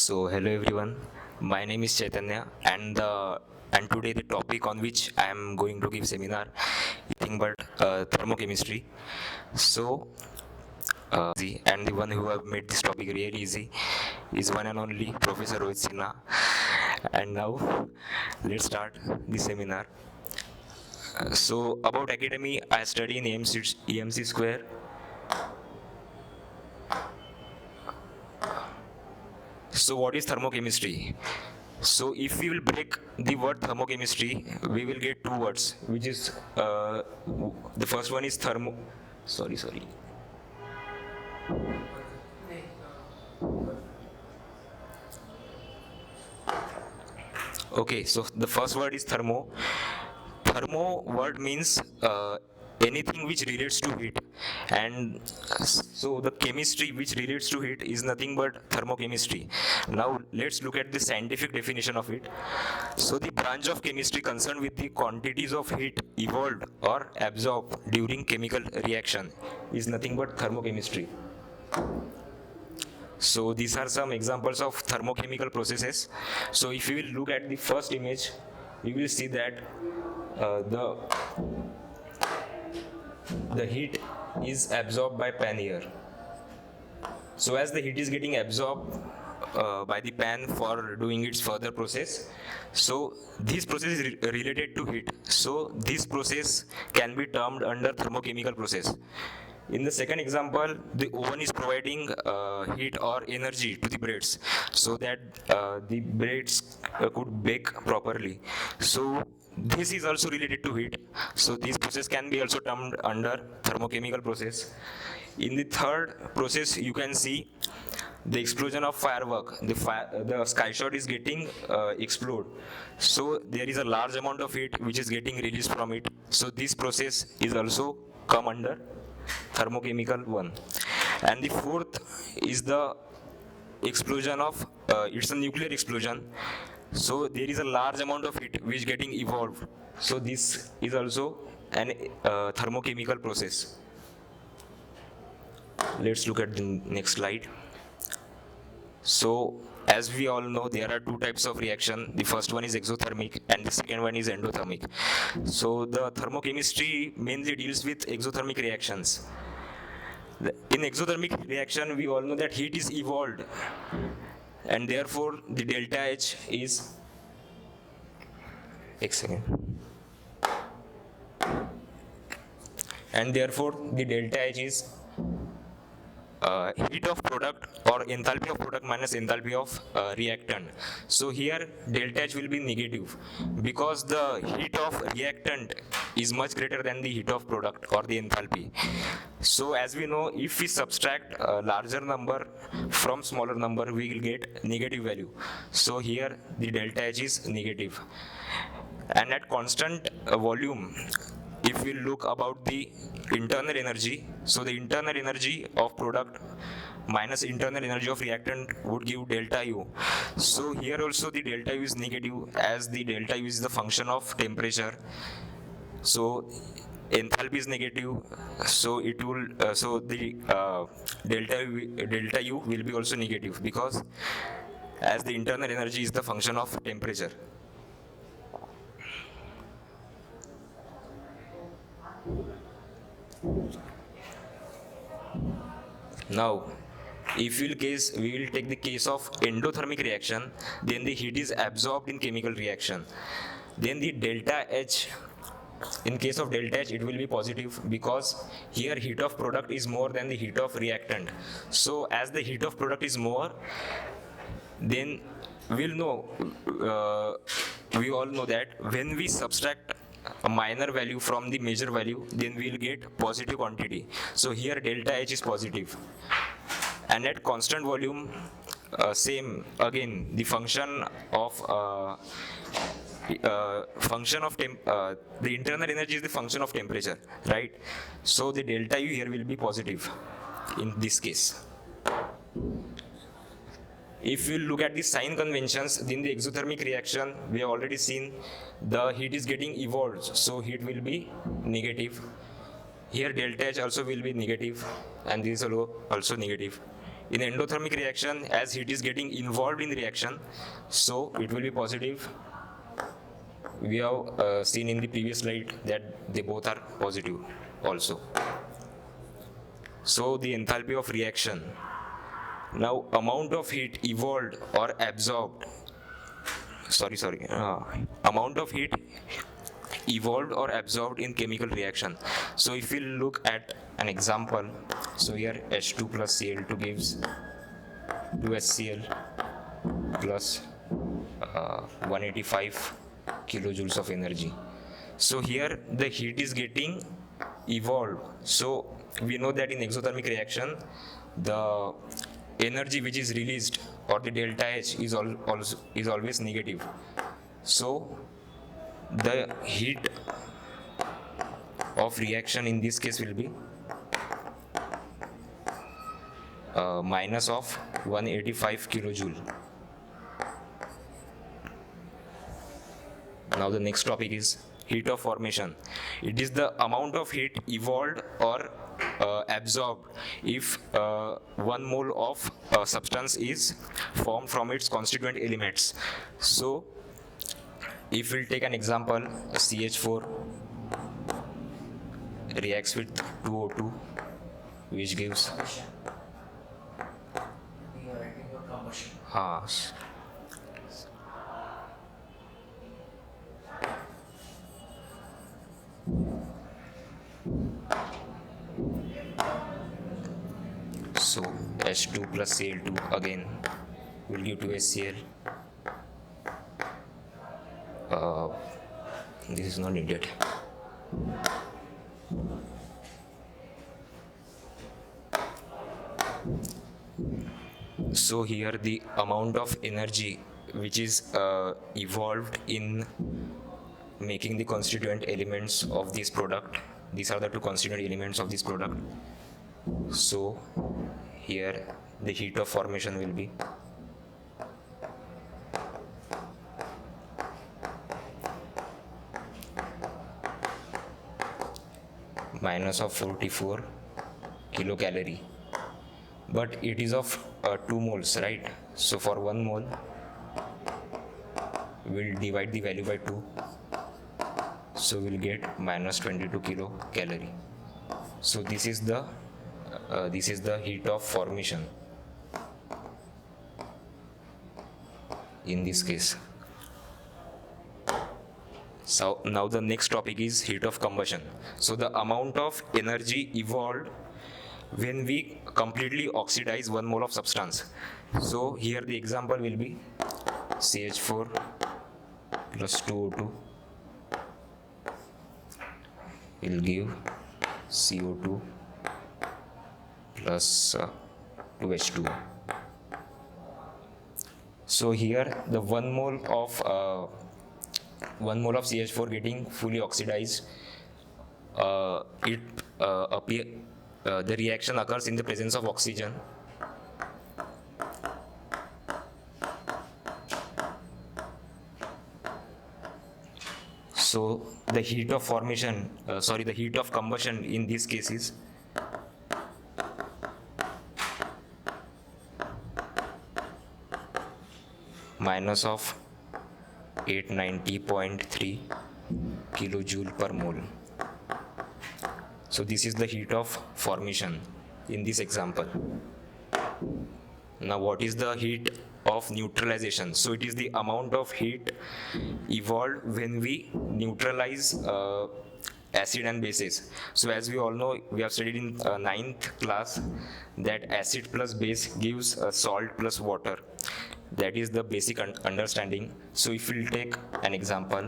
So hello everyone, my name is Chaitanya and today the topic on which I am going to give seminar is nothing but thermochemistry. So and the one who have made this topic really easy is one and only Professor Rohit Sinha. And now let's start the seminar. So about academy, I study in EMC square. So what is thermochemistry? So if we will break the word thermochemistry, we will get two words, which is the first one is thermo. Sorry. Okay, so the first word is thermo. Thermo word means anything which relates to heat, and so the chemistry which relates to heat is nothing but thermochemistry. Now let's look at the scientific definition of it. So the branch of chemistry concerned with the quantities of heat evolved or absorbed during chemical reaction is nothing but thermochemistry. So these are some examples of thermochemical processes. So if you will look at the first image, you will see that the heat is absorbed by pan here. So as the heat is getting absorbed by the pan for doing its further process, so this process is related to heat. So this process can be termed under thermochemical process. In the second example, the oven is providing heat or energy to the breads so that the breads could bake properly. So this is also related to heat. So this process can be also termed under thermochemical process. In the third process, you can see the explosion of firework. The sky shot is getting explode. So there is a large amount of heat which is getting released from it. So this process is also come under thermochemical one. And the fourth is the explosion of it's a nuclear explosion. So there is a large amount of heat which getting evolved. So this is also an thermochemical process. Let's look at the next slide. So as we all know, there are two types of reaction. The first one is exothermic and the second one is endothermic. So the thermochemistry mainly deals with exothermic reactions. In exothermic reaction, we all know that heat is evolved, and therefore the delta H is and therefore the delta H is heat of product or enthalpy of product minus enthalpy of reactant. So here delta H will be negative because the heat of reactant is much greater than the heat of product or the enthalpy. So as we know, if we subtract a larger number from smaller number, we will get negative value. So here the delta H is negative. And at constant volume, if we look about the internal energy, so the internal energy of product minus internal energy of reactant would give delta U. So here also the delta U is negative, as the delta U is the function of temperature. So enthalpy is negative, so it will so the delta U will be also negative because as the internal energy is the function of temperature. Now, if we will take the case of endothermic reaction, then the heat is absorbed in chemical reaction. Then the delta H, in case of delta H, it will be positive because here heat of product is more than the heat of reactant. So as the heat of product is more, then we all know that when we subtract a minor value from the major value, then we will get positive quantity. So here delta H is positive. And at constant volume, same again, the function of the internal energy is the function of temperature, right? So the delta U here will be positive in this case. If you look at the sign conventions, in the exothermic reaction, we have already seen the heat is getting evolved, so heat will be negative. Here delta H also will be negative, and this is also negative. In endothermic reaction, as heat is getting involved in the reaction, so it will be positive. We have seen in the previous slide that they both are positive also. So the enthalpy of reaction. Now amount of heat evolved or absorbed, amount of heat evolved or absorbed in chemical reaction. So if we look at an example, so here H2 plus Cl2 gives 2HCl plus 185 kilojoules of energy. So here the heat is getting evolved. So we know that in exothermic reaction, the energy which is released, or the delta H, is always negative. So the heat of reaction in this case will be minus of 185 kilojoule. Now the next topic is heat of formation. It is the amount of heat evolved or absorbed if 1 mole of substance is formed from its constituent elements. So if we'll take an example, CH4 reacts with 2O2, which gives so H2 plus Cl2 again will give 2HCl. This is not needed. So here the amount of energy which is evolved in making the constituent elements of this product. These are the two constituent elements of this product. So here the heat of formation will be minus of 44 kilocalorie, but it is of 2 moles, right? So for 1 mole we'll divide the value by 2, so we'll get minus 22 kilocalorie. So this is the heat of formation in this case. So now the next topic is heat of combustion. So the amount of energy evolved when we completely oxidize 1 mole of substance. So here the example will be CH4 plus 2O2 will give CO2 plus 2H2. So here the 1 mole of CH4 getting fully oxidized, the reaction occurs in the presence of oxygen. So the heat of formation, the heat of combustion in this case is minus of 890.3 kilojoule per mole. So this is the heat of formation in this example. Now what is the heat of neutralization? So it is the amount of heat evolved when we neutralize acid and bases. So as we all know, we have studied in 9th class that acid plus base gives salt plus water. That is the basic understanding. So if we'll take an example,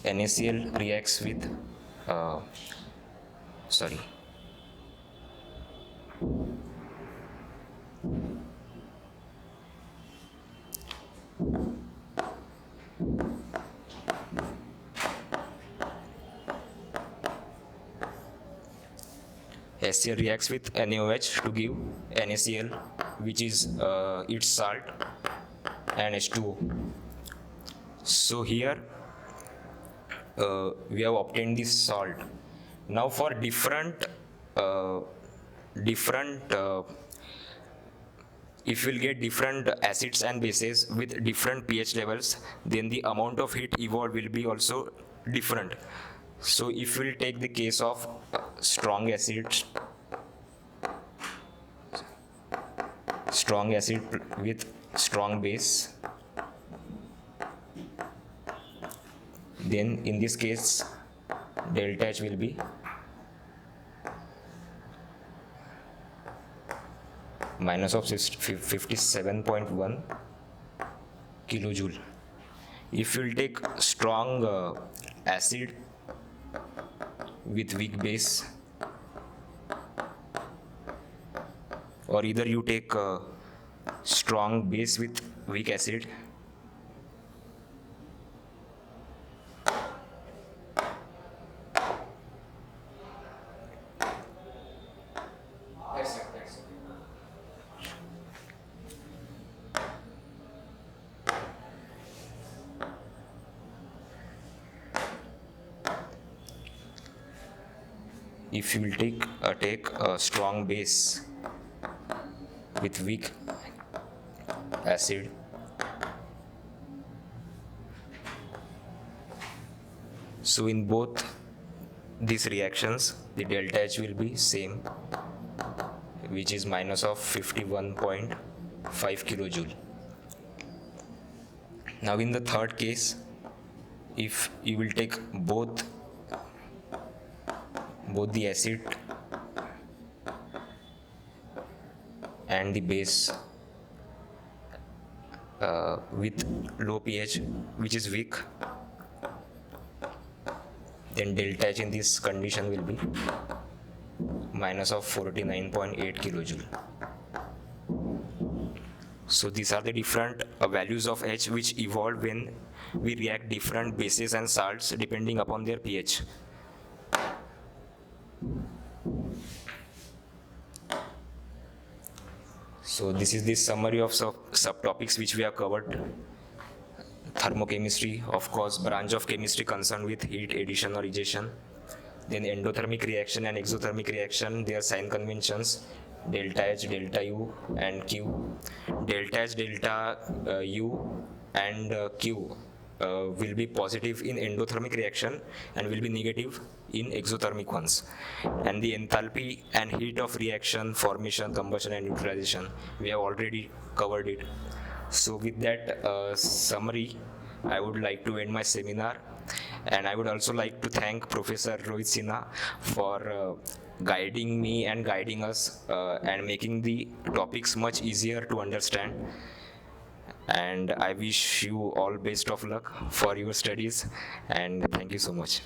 NaCl reacts with HCl reacts with NaOH to give NaCl, which is its salt, and H2O. So here we have obtained this salt. Now for different if we'll get different acids and bases with different pH levels, then the amount of heat evolved will be also different. So if we'll take the case of strong acid with strong base, then in this case delta H will be minus of 57.1 kilojoule. If you'll take strong acid with weak base, or either you take strong base with weak acid, if you will take a strong base with weak acid, so in both these reactions the delta H will be same, which is minus of 51.5 kilojoule. Now in the third case, if you will take both the acid and the base with low pH, which is weak, then delta H in this condition will be minus of 49.8 kilojoule. So these are the different values of H which evolve when we react different bases and salts depending upon their pH. So this is the summary of subtopics which we have covered. Thermochemistry, of course, branch of chemistry concerned with heat addition or rejection. Then endothermic reaction and exothermic reaction, their sign conventions, delta H, delta U and Q. Delta H, delta U and Q will be positive in endothermic reaction and will be negative in exothermic ones. And the enthalpy and heat of reaction, formation, combustion and neutralization, we have already covered it. So with that summary, I would like to end my seminar, and I would also like to thank Professor Rohit Sinha for guiding me and guiding us and making the topics much easier to understand. And I wish you all best of luck for your studies, and thank you so much.